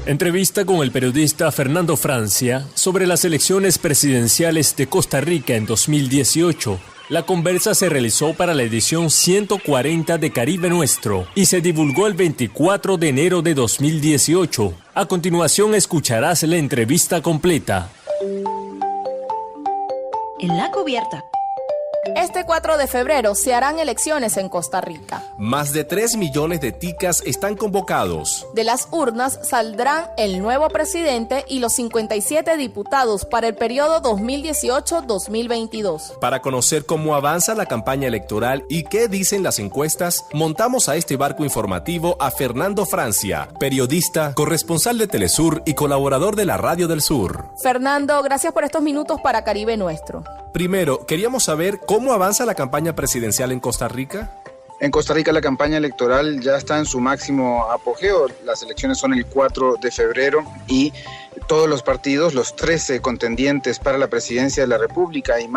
Entrevista con el periodista Fernando Francia sobre las elecciones presidenciales de Costa Rica en 2018. La conversa se realizó para la edición 140 de Caribe Nuestro y se divulgó el 24 de enero de 2018. A continuación escucharás la entrevista completa. En la cubierta. Este 4 de febrero se harán elecciones en Costa Rica. Más de 3 millones de ticas están convocados. De las urnas saldrán el nuevo presidente y los 57 diputados para el periodo 2018-2022. Para conocer cómo avanza la campaña electoral y qué dicen las encuestas, montamos a este barco informativo a Fernando Francia, periodista, corresponsal de Telesur y colaborador de la Radio del Sur. Fernando, gracias por estos minutos para Caribe Nuestro. Primero, queríamos saber cómo avanza la campaña presidencial en Costa Rica. En Costa Rica la campaña electoral ya está en su máximo apogeo. Las elecciones son el 4 de febrero y todos los partidos, los 13 contendientes para la presidencia de la República y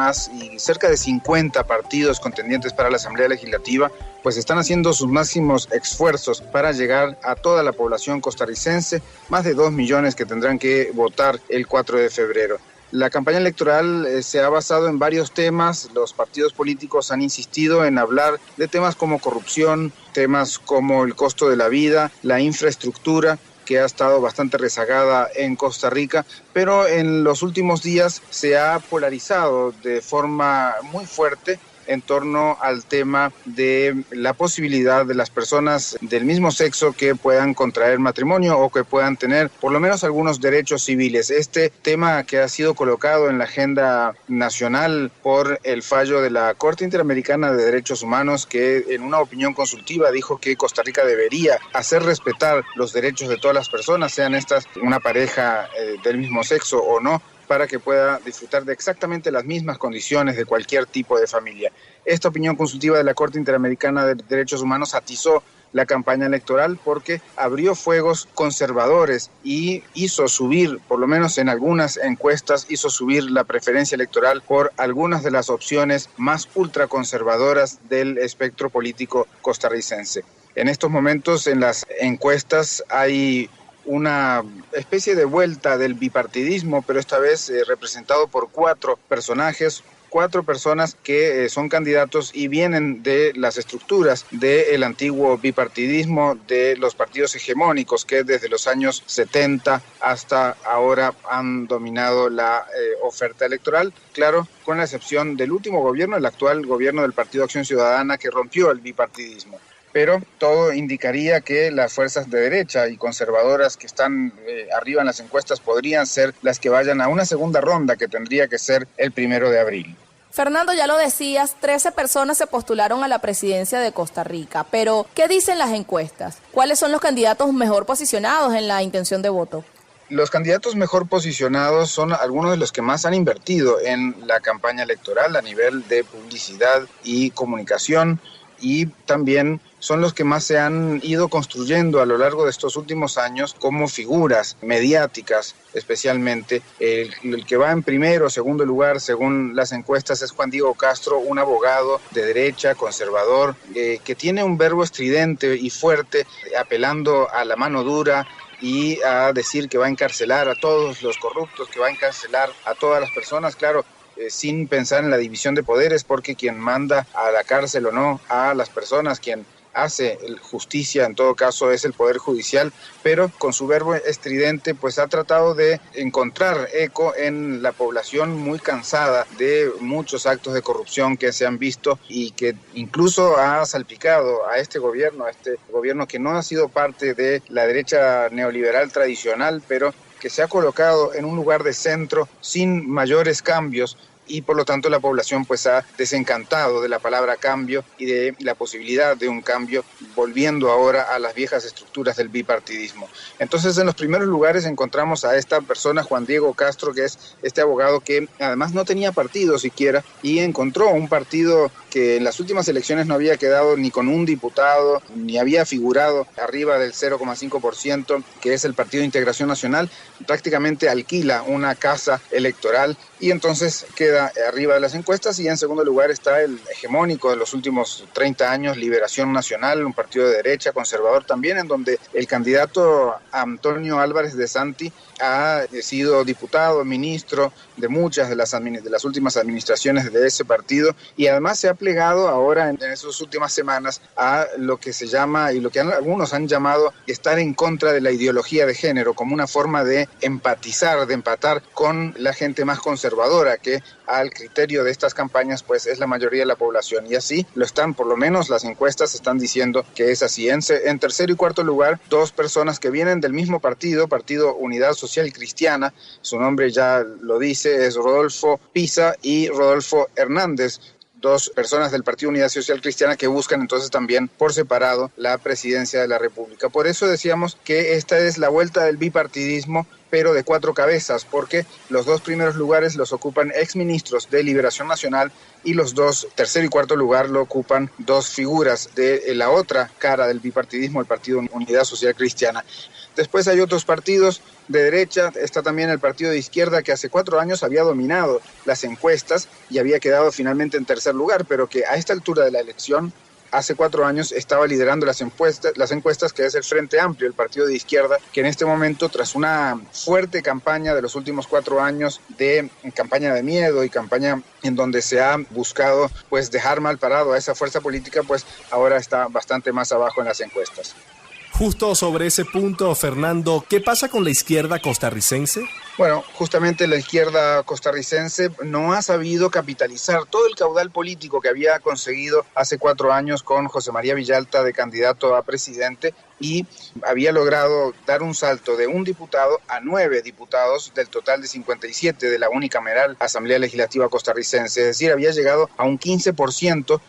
cerca de 50 partidos contendientes para la Asamblea Legislativa, pues están haciendo sus máximos esfuerzos para llegar a toda la población costarricense, más de 2 millones que tendrán que votar el 4 de febrero. La campaña electoral se ha basado en varios temas. Los partidos políticos han insistido en hablar de temas como corrupción, temas como el costo de la vida, la infraestructura, que ha estado bastante rezagada en Costa Rica, pero en los últimos días se ha polarizado de forma muy fuerte en torno al tema de la posibilidad de las personas del mismo sexo que puedan contraer matrimonio o que puedan tener por lo menos algunos derechos civiles. Este tema que ha sido colocado en la agenda nacional por el fallo de la Corte Interamericana de Derechos Humanos, que en una opinión consultiva dijo que Costa Rica debería hacer respetar los derechos de todas las personas, sean estas una pareja del mismo sexo o no, para que pueda disfrutar de exactamente las mismas condiciones de cualquier tipo de familia. Esta opinión consultiva de la Corte Interamericana de Derechos Humanos atizó la campaña electoral porque abrió fuegos conservadores y hizo subir, por lo menos en algunas encuestas, hizo subir la preferencia electoral por algunas de las opciones más ultraconservadoras del espectro político costarricense. En estos momentos en las encuestas hay una especie de vuelta del bipartidismo, pero esta vez representado por 4 personajes, 4 personas que son candidatos y vienen de las estructuras del antiguo bipartidismo de los partidos hegemónicos que desde los años 70 hasta ahora han dominado la oferta electoral, claro, con la excepción del último gobierno, el actual gobierno del Partido Acción Ciudadana, que rompió el bipartidismo. Pero todo indicaría que las fuerzas de derecha y conservadoras que están arriba en las encuestas podrían ser las que vayan a una segunda ronda que tendría que ser el 1 de abril. Fernando, ya lo decías, 13 personas se postularon a la presidencia de Costa Rica, pero ¿qué dicen las encuestas? ¿Cuáles son los candidatos mejor posicionados en la intención de voto? Los candidatos mejor posicionados son algunos de los que más han invertido en la campaña electoral a nivel de publicidad y comunicación, y también son los que más se han ido construyendo a lo largo de estos últimos años como figuras mediáticas, especialmente. El que va en primero o segundo lugar, según las encuestas, es Juan Diego Castro, un abogado de derecha, conservador, que tiene un verbo estridente y fuerte, apelando a la mano dura y a decir que va a encarcelar a todos los corruptos, que va a encarcelar a todas las personas, claro, sin pensar en la división de poderes, porque quien manda a la cárcel o no a las personas, quien hace justicia en todo caso es el Poder Judicial, pero con su verbo estridente pues ha tratado de encontrar eco en la población muy cansada de muchos actos de corrupción que se han visto y que incluso ha salpicado a este gobierno que no ha sido parte de la derecha neoliberal tradicional, pero que se ha colocado en un lugar de centro sin mayores cambios, y por lo tanto la población pues ha desencantado de la palabra cambio y de la posibilidad de un cambio, volviendo ahora a las viejas estructuras del bipartidismo. Entonces en los primeros lugares encontramos a esta persona, Juan Diego Castro, que es este abogado que además no tenía partido siquiera y encontró un partido que en las últimas elecciones no había quedado ni con un diputado, ni había figurado arriba del 0,5%, que es el Partido de Integración Nacional, prácticamente alquila una casa electoral y entonces queda arriba de las encuestas. Y en segundo lugar está el hegemónico de los últimos 30 años, Liberación Nacional, un partido de derecha, conservador también, en donde el candidato Antonio Álvarez de Santi ha sido diputado, ministro de muchas de las últimas administraciones de ese partido, y además se ha plegado ahora en esas últimas semanas a lo que se llama, y lo que algunos han llamado, estar en contra de la ideología de género, como una forma de empatizar, de empatar con la gente más conservadora, que al criterio de estas campañas pues es la mayoría de la población, y así lo están, por lo menos las encuestas están diciendo que es así. En tercer y cuarto lugar, dos personas que vienen del mismo partido Unidad Social Cristiana, su nombre ya lo dice, es Rodolfo Pisa y Rodolfo Hernández, dos personas del Partido Unidad Social Cristiana que buscan entonces también por separado la presidencia de la República. Por eso decíamos que esta es la vuelta del bipartidismo, pero de cuatro cabezas, porque los dos primeros lugares los ocupan exministros de Liberación Nacional y los dos, tercer y cuarto lugar, lo ocupan dos figuras de la otra cara del bipartidismo, el Partido Unidad Social Cristiana. Después hay otros partidos de derecha, está también el partido de izquierda que hace 4 años había dominado las encuestas y había quedado finalmente en tercer lugar, pero que a esta altura de la elección, hace 4 años estaba liderando las encuestas, que es el Frente Amplio, el partido de izquierda, que en este momento, tras una fuerte campaña de los últimos 4 años, de campaña de miedo y campaña en donde se ha buscado pues dejar mal parado a esa fuerza política, pues ahora está bastante más abajo en las encuestas. Justo sobre ese punto, Fernando, ¿qué pasa con la izquierda costarricense? Bueno, justamente la izquierda costarricense no ha sabido capitalizar todo el caudal político que había conseguido hace 4 años con José María Villalta de candidato a presidente, y había logrado dar un salto de 1 diputado a 9 diputados del total de 57 de la unicameral Asamblea Legislativa costarricense. Es decir, había llegado a un 15%,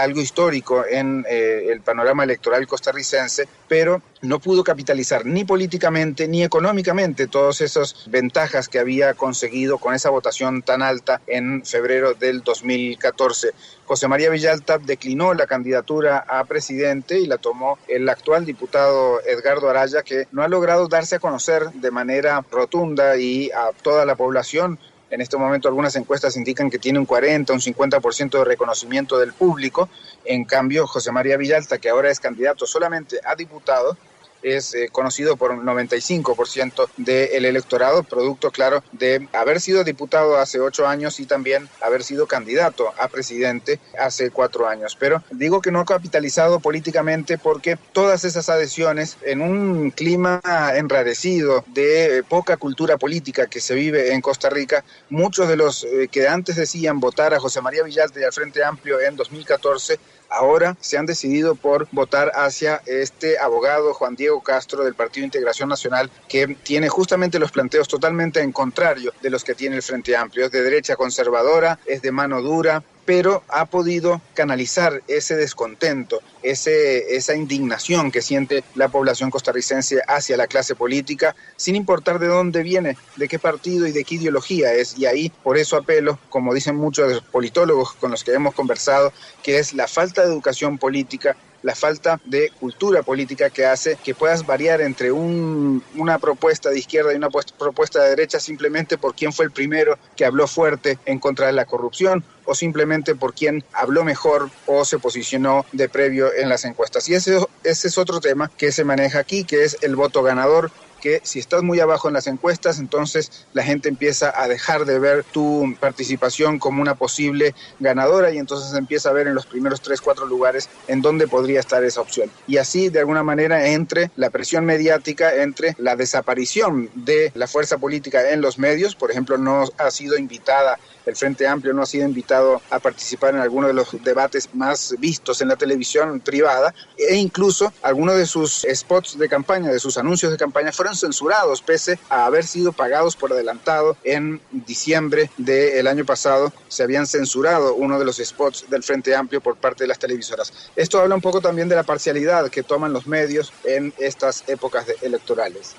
algo histórico en el panorama electoral costarricense, pero no pudo capitalizar ni políticamente ni económicamente todas esas ventajas que había conseguido con esa votación tan alta en febrero del 2014. José María Villalta declinó la candidatura a presidente y la tomó el actual diputado Edgardo Araya, que no ha logrado darse a conocer de manera rotunda y a toda la población. En este momento algunas encuestas indican que tiene un 40, un 50% de reconocimiento del público. En cambio, José María Villalta, que ahora es candidato solamente a diputado, es conocido por un 95% del electorado, producto, claro, de haber sido diputado hace 8 años y también haber sido candidato a presidente hace 4 años. Pero digo que no ha capitalizado políticamente porque todas esas adhesiones, en un clima enrarecido de poca cultura política que se vive en Costa Rica, muchos de los que antes decían votar a José María Villalta y al Frente Amplio en 2014, ahora se han decidido por votar hacia este abogado Juan Diego Castro del Partido de Integración Nacional, que tiene justamente los planteos totalmente en contrario de los que tiene el Frente Amplio. Es de derecha conservadora, es de mano dura, pero ha podido canalizar ese descontento, esa indignación que siente la población costarricense hacia la clase política, sin importar de dónde viene, de qué partido y de qué ideología es. Y ahí, por eso apelo, como dicen muchos de los politólogos con los que hemos conversado, que es la falta de educación política, la falta de cultura política que hace que puedas variar entre una propuesta de izquierda y una propuesta de derecha simplemente por quién fue el primero que habló fuerte en contra de la corrupción, o simplemente por quién habló mejor o se posicionó de previo en las encuestas. Y ese es otro tema que se maneja aquí, que es el voto ganador, que si estás muy abajo en las encuestas, entonces la gente empieza a dejar de ver tu participación como una posible ganadora y entonces empieza a ver en los primeros 3-4 lugares en dónde podría estar esa opción. Y así, de alguna manera, entre la presión mediática, entre la desaparición de la fuerza política en los medios, por ejemplo, no ha sido invitada, el Frente Amplio no ha sido invitado a participar en alguno de los debates más vistos en la televisión privada, e incluso algunos de sus spots de campaña, de sus anuncios de campaña, fueron censurados pese a haber sido pagados por adelantado. En diciembre del año pasado se habían censurado uno de los spots del Frente Amplio por parte de las televisoras. Esto habla un poco también de la parcialidad que toman los medios en estas épocas electorales.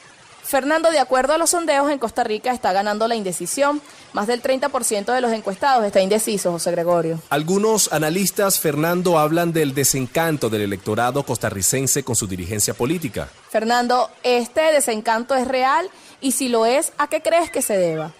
Fernando, de acuerdo a los sondeos, en Costa Rica está ganando la indecisión. Más del 30% de los encuestados está indeciso, José Gregorio. Algunos analistas, Fernando, hablan del desencanto del electorado costarricense con su dirigencia política. Fernando, ¿este desencanto es real? Y si lo es, ¿a qué crees que se deba?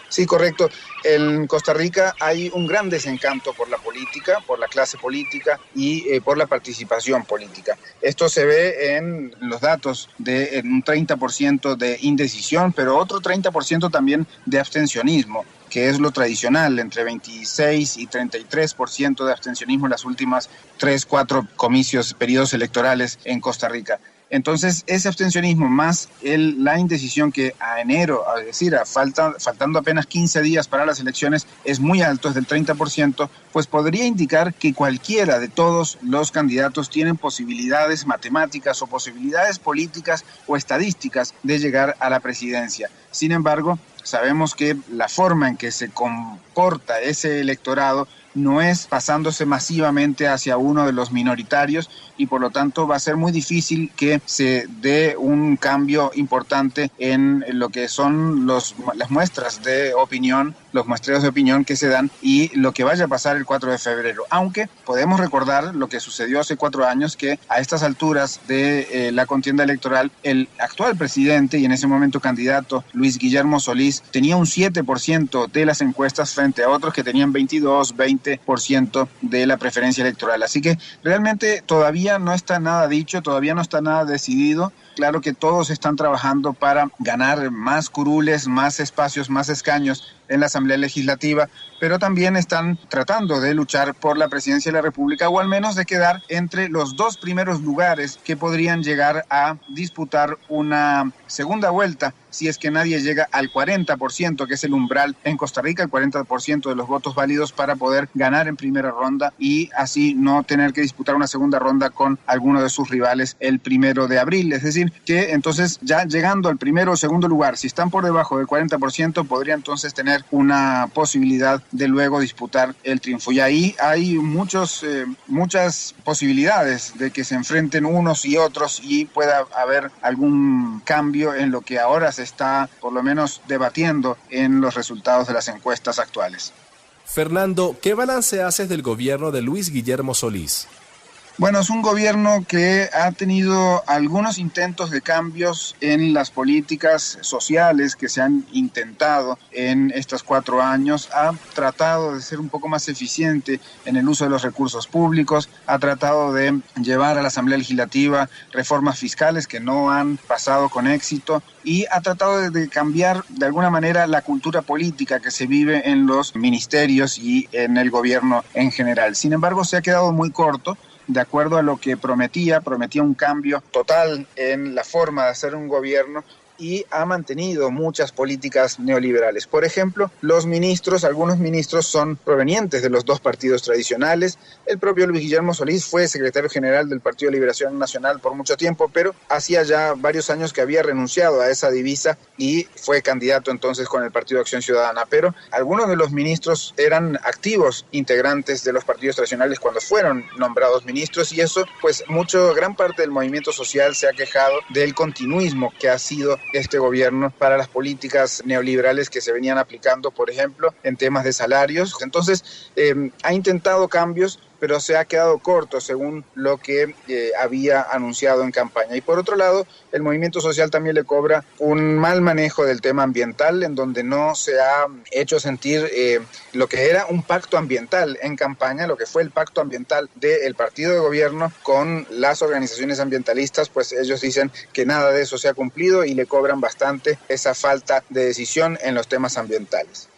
Sí, correcto. En Costa Rica hay un gran desencanto por la política, por la clase política y por la participación política. Esto se ve en los datos de un 30% de indecisión, pero otro 30% también de abstencionismo, que es lo tradicional, entre 26 y 33% de abstencionismo en las últimas 3-4 comicios, periodos electorales en Costa Rica. Entonces, ese abstencionismo más la indecisión que a enero, es decir, faltando apenas 15 días para las elecciones, es muy alto, es del 30%, pues podría indicar que cualquiera de todos los candidatos tienen posibilidades matemáticas o posibilidades políticas o estadísticas de llegar a la presidencia. Sin embargo, sabemos que la forma en que se comporta ese electorado no es pasándose masivamente hacia uno de los minoritarios y por lo tanto va a ser muy difícil que se dé un cambio importante en lo que son las muestras de opinión, los muestreos de opinión que se dan y lo que vaya a pasar el 4 de febrero. Aunque podemos recordar lo que sucedió hace 4 años, que a estas alturas de la contienda electoral, el actual presidente y en ese momento candidato, Luis Guillermo Solís, tenía un 7% de las encuestas frente a otros que tenían 22, 20% de la preferencia electoral. Así que realmente todavía no está nada dicho, todavía no está nada decidido. Claro que todos están trabajando para ganar más curules, más espacios, más escaños en la Asamblea Legislativa, pero también están tratando de luchar por la presidencia de la República o al menos de quedar entre los 2 primeros lugares que podrían llegar a disputar una segunda vuelta si es que nadie llega al 40%, que es el umbral en Costa Rica, el 40% de los votos válidos para poder ganar en primera ronda y así no tener que disputar una segunda ronda con alguno de sus rivales el 1 de abril. Es decir, que entonces ya llegando al primero o segundo lugar, si están por debajo del 40%, podría entonces tener una posibilidad de luego disputar el triunfo. Y ahí hay muchas posibilidades de que se enfrenten unos y otros y pueda haber algún cambio en lo que ahora se está por lo menos debatiendo en los resultados de las encuestas actuales. Fernando, ¿qué balance haces del gobierno de Luis Guillermo Solís? Bueno, es un gobierno que ha tenido algunos intentos de cambios en las políticas sociales que se han intentado en estos 4 años. Ha tratado de ser un poco más eficiente en el uso de los recursos públicos, ha tratado de llevar a la Asamblea Legislativa reformas fiscales que no han pasado con éxito y ha tratado de cambiar de alguna manera la cultura política que se vive en los ministerios y en el gobierno en general. Sin embargo, se ha quedado muy corto. De acuerdo a lo que prometía un cambio total en la forma de hacer un gobierno y ha mantenido muchas políticas neoliberales. Por ejemplo, algunos ministros son provenientes de los 2 partidos tradicionales. El propio Luis Guillermo Solís fue secretario general del Partido de Liberación Nacional por mucho tiempo, pero hacía ya varios años que había renunciado a esa divisa y fue candidato entonces con el Partido de Acción Ciudadana. Pero algunos de los ministros eran activos integrantes de los partidos tradicionales cuando fueron nombrados ministros y eso, pues gran parte del movimiento social se ha quejado del continuismo que ha sido este gobierno para las políticas neoliberales que se venían aplicando, por ejemplo, en temas de salarios. Entonces, ha intentado cambios, pero se ha quedado corto según lo que había anunciado en campaña. Y por otro lado, el movimiento social también le cobra un mal manejo del tema ambiental, en donde no se ha hecho sentir lo que era un pacto ambiental en campaña, lo que fue el pacto ambiental del partido de gobierno con las organizaciones ambientalistas, pues ellos dicen que nada de eso se ha cumplido y le cobran bastante esa falta de decisión en los temas ambientales.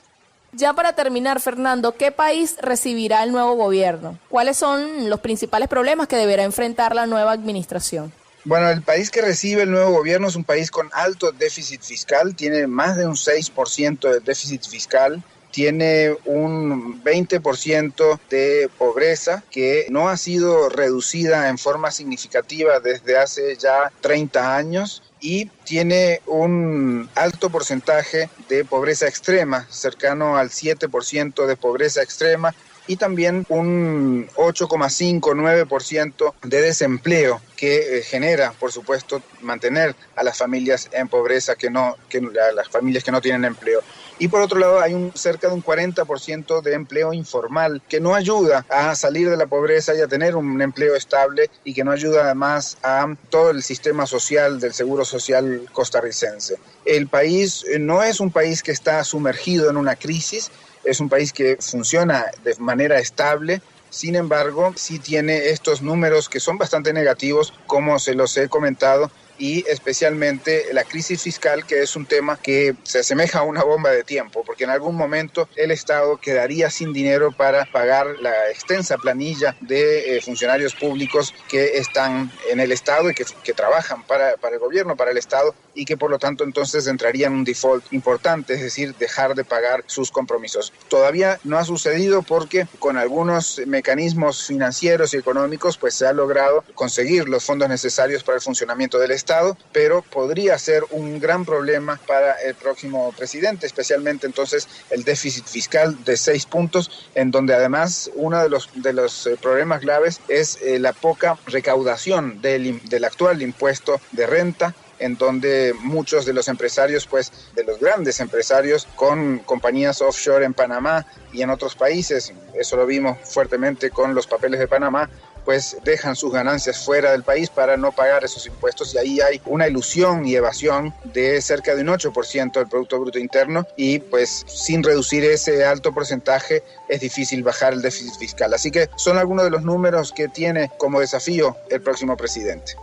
Ya para terminar, Fernando, ¿qué país recibirá el nuevo gobierno? ¿Cuáles son los principales problemas que deberá enfrentar la nueva administración? Bueno, el país que recibe el nuevo gobierno es un país con alto déficit fiscal, tiene más de un 6% de déficit fiscal, tiene un 20% de pobreza que no ha sido reducida en forma significativa desde hace ya 30 años. Y tiene un alto porcentaje de pobreza extrema, cercano al 7% de pobreza extrema, y también un 8,5-9% de desempleo que genera, por supuesto, mantener a las familias en pobreza, a las familias que no tienen empleo. Y por otro lado hay cerca de un 40% de empleo informal que no ayuda a salir de la pobreza y a tener un empleo estable, y que no ayuda además a todo el sistema social del seguro social costarricense. El país no es un país que está sumergido en una crisis, es un país que funciona de manera estable. Sin embargo, sí tiene estos números que son bastante negativos, como se los he comentado, y especialmente la crisis fiscal, que es un tema que se asemeja a una bomba de tiempo, porque en algún momento el Estado quedaría sin dinero para pagar la extensa planilla de funcionarios públicos que están en el Estado y que trabajan para el gobierno, para el Estado, y que por lo tanto entonces entraría en un default importante, es decir, dejar de pagar sus compromisos. Todavía no ha sucedido porque con algunos mecanismos financieros y económicos pues se ha logrado conseguir los fondos necesarios para el funcionamiento del Estado, pero podría ser un gran problema para el próximo presidente, especialmente entonces el déficit fiscal de 6 puntos, en donde además uno de los problemas graves es la poca recaudación del actual impuesto de renta, en donde muchos de los empresarios, pues de los grandes empresarios con compañías offshore en Panamá y en otros países, eso lo vimos fuertemente con los papeles de Panamá, pues dejan sus ganancias fuera del país para no pagar esos impuestos, y ahí hay una ilusión y evasión de cerca de un 8% del Producto Bruto Interno, y pues sin reducir ese alto porcentaje es difícil bajar el déficit fiscal. Así que son algunos de los números que tiene como desafío el próximo presidente.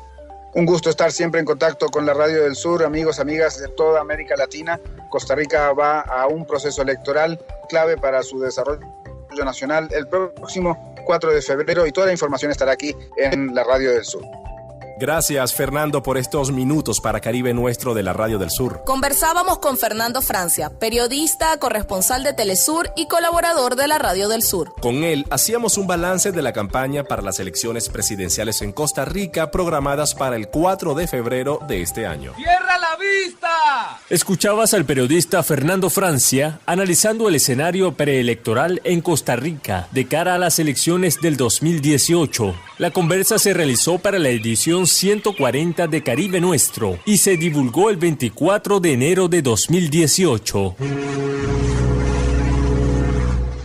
Un gusto estar siempre en contacto con la Radio del Sur, amigos, amigas de toda América Latina. Costa Rica va a un proceso electoral clave para su desarrollo nacional el próximo 4 de febrero, y toda la información estará aquí en la Radio del Sur. Gracias, Fernando, por estos minutos para Caribe Nuestro de la Radio del Sur. Conversábamos con Fernando Francia, periodista, corresponsal de Telesur y colaborador de la Radio del Sur. Con él hacíamos un balance de la campaña para las elecciones presidenciales en Costa Rica, programadas para el 4 de febrero de este año. ¡Cierra la vista! Escuchabas al periodista Fernando Francia analizando el escenario preelectoral en Costa Rica de cara a las elecciones del 2018. La conversa se realizó para la edición 140 de Caribe Nuestro y se divulgó el 24 de enero de 2018.